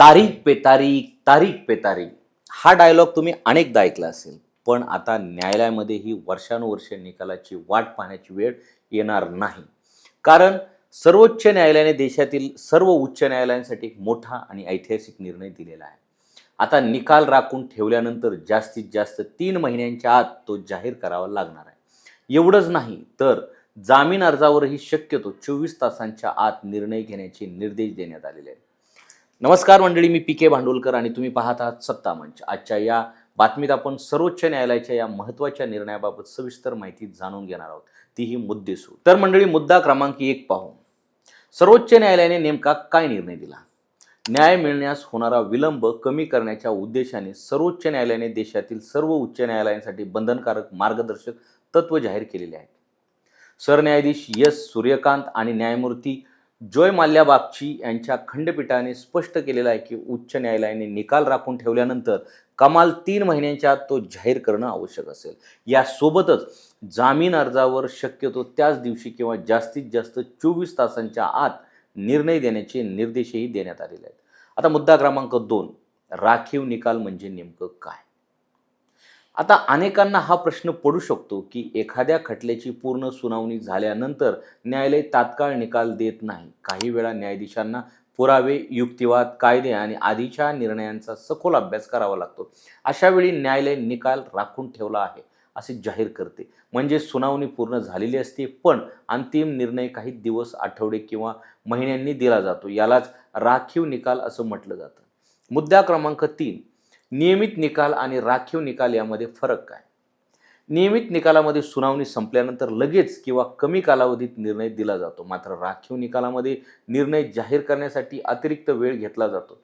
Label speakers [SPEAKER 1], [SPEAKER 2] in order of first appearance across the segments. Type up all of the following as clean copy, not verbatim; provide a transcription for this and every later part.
[SPEAKER 1] तारीख पे तारीख हा डायलॉग तुम्ही अनेकदा ऐकला असेल. पण आता न्यायालयामध्ये ही वर्षानुवर्षे निकालाची वाट पाहण्याची वेळ येणार नाही. कारण सर्वोच्च न्यायालयाने देशातील सर्व उच्च न्यायालयांसाठी एक मोठा आणि ऐतिहासिक निर्णय दिलेला आहे. आता निकाल राखून ठेवल्यानंतर जास्तीत जास्त 3 महिन्यांच्या आत तो जाहीर करावा लागणार आहे. एवढंच नाही तर जामीन अर्जावरही शक्यतो 24 तासांच्या आत निर्णय घेण्याचे निर्देश देण्यात आलेले आहेत. नमस्कार मंडळी, मी पी.के. भांडुलकर आणि तुम्ही पाहत आहात सत्ता मंच. आजच्या या बातमीत आपण सर्वोच्च न्यायालयाच्या या महत्त्वाच्या निर्णयाबाबत सविस्तर माहिती जाणून घेणार आहोत, तीही मुद्देसूद. तर मंडळी, मुद्दा क्रमांक 1 पाहू. सर्वोच्च न्यायालयाने नेमका काय निर्णय दिला? न्याय मिळण्यास होणारा विलंब कमी करण्याच्या उद्देशाने सर्वोच्च न्यायालयाने देशातील सर्व उच्च न्यायालयांसाठी बंधनकारक मार्गदर्शक तत्व जाहीर केलेले आहेत. सरन्यायाधीश एस सूर्यकांत आणि न्यायमूर्ती जॉय माल्या बागची यांच्या खंडपीठाने स्पष्ट केलेलं आहे की उच्च न्यायालयाने निकाल राखून ठेवल्यानंतर कमाल 3 महिन्यांच्या आत तो जाहीर करणं आवश्यक असेल. यासोबतच जामीन अर्जावर शक्यतो त्याच दिवशी किंवा जास्तीत जास्त 24 तासांच्या आत निर्णय देण्याचे निर्देशही देण्यात आलेले आहेत. आता मुद्दा क्रमांक 2, राखीव निकाल म्हणजे नेमकं काय? आता अनेकांना हा प्रश्न पडू शकतो की एखाद्या खटल्याची पूर्ण सुनावणी झाल्यानंतर न्यायालय तात्काळ निकाल देत नाही. काही वेळा न्यायाधीशांना पुरावे, युक्तिवाद, कायदे आणि आधीच्या निर्णयांचा सखोल अभ्यास करावा लागतो. अशा वेळी न्यायालय निकाल राखून ठेवला आहे असे जाहीर करते. म्हणजे सुनावणी पूर्ण झालेली असते, पण अंतिम निर्णय काही दिवस, आठवडे किंवा महिन्यांनी दिला जातो. यालाच राखीव निकाल असं म्हटलं जातं. मुद्दा क्रमांक 3, नियमित निकाल आणि राखीव निकाल यामध्ये फरक काय? नियमित निकालामध्ये सुनावणी संपल्यानंतर लगेच किंवा कमी कालावधीत निर्णय दिला जातो. मात्र राखीव निकालामध्ये निर्णय जाहीर करण्यासाठी अतिरिक्त वेळ घेतला जातो.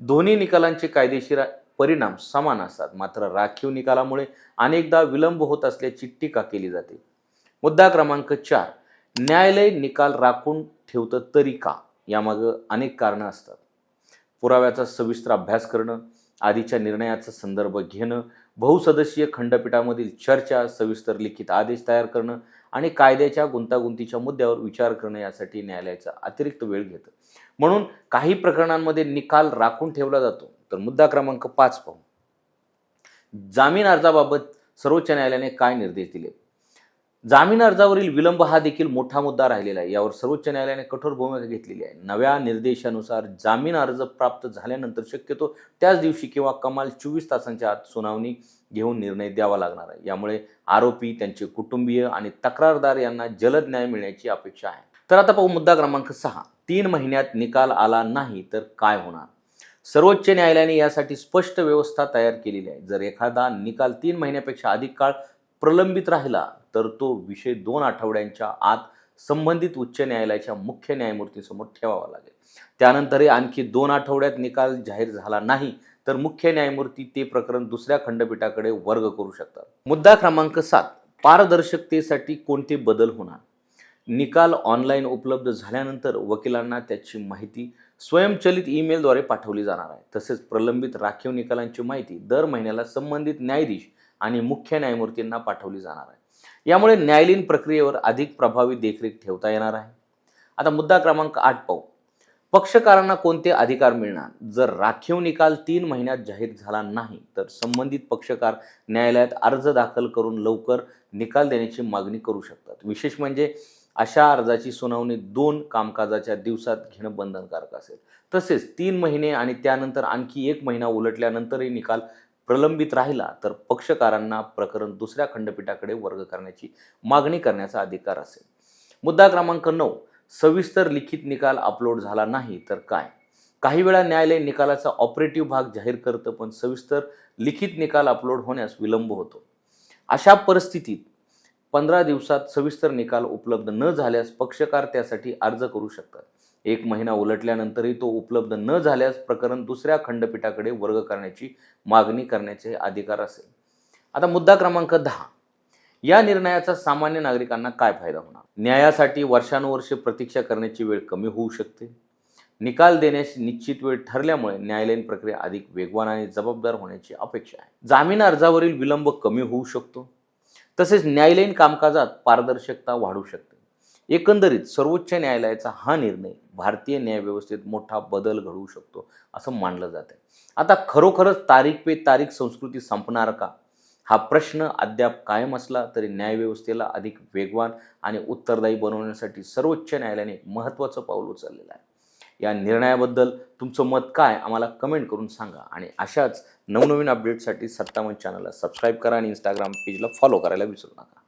[SPEAKER 1] दोन्ही निकालांचे कायदेशीर परिणाम समान असतात, मात्र राखीव निकालामुळे अनेकदा विलंब होत असल्याची टीका केली जाते. मुद्दा क्रमांक 4, न्यायालय निकाल राखून ठेवतं तरी का? यामागं अनेक कारणं असतात. पुराव्याचा सविस्तर अभ्यास करणं, आधीच्या निर्णयाचा संदर्भ घेणं, बहुसदस्यीय खंडपीठामधील चर्चा, सविस्तर लिखित आदेश तयार करणं आणि कायद्याच्या गुंतागुंतीच्या मुद्द्यावर विचार करणं यासाठी न्यायालयाचा अतिरिक्त वेळ घेतं. म्हणून काही प्रकरणांमध्ये निकाल राखून ठेवला जातो. तर मुद्दा क्रमांक 5 पाहू. जामीन अर्जाबाबत सर्वोच्च न्यायालयाने काय निर्देश दिले? जामीन अर्जावरील विलंब हा देखील मोठा मुद्दा राहिलेला आहे. यावर सर्वोच्च न्यायालयाने कठोर भूमिका घेतलेली आहे. नव्या निर्देशानुसार जामीन अर्ज प्राप्त झाल्यानंतर शक्यतो त्याच दिवशी किंवा कमाल 24 तासांच्या आत सुनावणी घेऊन निर्णय द्यावा लागणार आहे. यामुळे आरोपी, त्यांचे कुटुंबीय आणि तक्रारदार यांना जलद न्याय मिळण्याची अपेक्षा आहे. तर आता पाहू मुद्दा क्रमांक 6, 3 महिन्यात निकाल आला नाही तर काय होणार? सर्वोच्च न्यायालयाने यासाठी स्पष्ट व्यवस्था तयार केलेली आहे. जर एखादा निकाल 3 महिन्यापेक्षा अधिक काळ प्रलंबित राहिला तर तो विषय 2 आठवड्यांच्या आत संबंधित उच्च न्यायालयाच्या मुख्य न्यायमूर्तीसमोर ठेवावा लागेल. त्यानंतरही आणखी 2 आठवड्यात निकाल जाहीर झाला नाही तर मुख्य न्यायमूर्ती ते प्रकरण दुसऱ्या खंडपीठाकडे वर्ग करू शकतात. मुद्दा क्रमांक 7, पारदर्शकतेसाठी कोणते बदल होणार? निकाल ऑनलाईन उपलब्ध झाल्यानंतर वकिलांना त्याची माहिती स्वयंचलित ईमेलद्वारे पाठवली जाणार आहे. तसेच प्रलंबित राखीव निकालांची माहिती दर महिन्याला संबंधित न्यायाधीश आणि मुख्य न्यायमूर्तींना पाठवली जाणार आहे. यामुळे न्यायालयीन प्रक्रियेवर अधिक प्रभावी देखरेख ठेवता येणार आहे. आता मुद्दा क्रमांक 8 पाहू. पक्षकारांना कोणते अधिकार मिळणार? जर राखीव निकाल 3 महिन्यात जाहीर झाला नाही तर संबंधित पक्षकार न्यायालयात अर्ज दाखल करून लवकर निकाल देण्याची मागणी करू शकतात. विशेष म्हणजे अशा अर्जाची सुनावणी 2 कामकाजाच्या दिवसात घेणं बंधनकारक असेल. तसेच 3 महिने आणि त्यानंतर आणखी 1 महिना उलटल्यानंतरही निकाल प्रलंबित राहिला तर पक्षकारांना प्रकरण दुसऱ्या खंडपीठाकडे वर्ग करण्याची मागणी करण्याचा अधिकार असेल. मुद्दा क्रमांक 9, सविस्तर लिखित निकाल अपलोड झाला नाही तर काय? काही वेळा न्यायालय निकालाचा ऑपरेटिव्ह भाग जाहीर करतं, पण सविस्तर लिखित निकाल अपलोड होण्यास विलंब होतो. अशा परिस्थितीत 15 दिवसात सविस्तर निकाल उपलब्ध न झाल्यास पक्षकार त्यासाठी अर्ज करू शकतात. 1 महिना उलटल्यानंतरही तो उपलब्ध न झाल्यास प्रकरण दुसऱ्या खंडपीठाकडे वर्ग करण्याची मागणी करण्याचे अधिकार असेल. आता मुद्दा क्रमांक 10, या निर्णयाचा सामान्य नागरिकांना काय फायदा होणार? न्यायासाठी वर्षानुवर्षे प्रतीक्षा करण्याची वेळ कमी होऊ शकते. निकाल देण्यास निश्चित वेळ ठरल्यामुळे न्यायालयीन प्रक्रिया अधिक वेगवान आणि जबाबदार होण्याची अपेक्षा आहे. जामीन अर्जावरील विलंब कमी होऊ शकतो. तसेच न्यायालयीन कामकाजात पारदर्शकता वाढू शकते. एकंदरीत सर्वोच्च न्यायालयाचा हा निर्णय भारतीय न्यायव्यवस्थेत मोठा बदल घडवू शकतो असं मानलं जातं. आता खरोखरच तारीख पे तारीख संस्कृती संपणार का? हा प्रश्न अद्याप कायम असला तरी न्यायव्यवस्थेला अधिक वेगवान आणि उत्तरदायी बनवण्यासाठी सर्वोच्च न्यायालयाने महत्त्वाचं पाऊल उचललेलं आहे. या निर्णयाबद्दल तुमचं मत काय आम्हाला कमेंट करून सांगा आणि अशाच नवनवीन अपडेट्ससाठी सत्तामंच चॅनलला सबस्क्राईब करा आणि इंस्टाग्राम पेजला फॉलो करायला विसरू नका.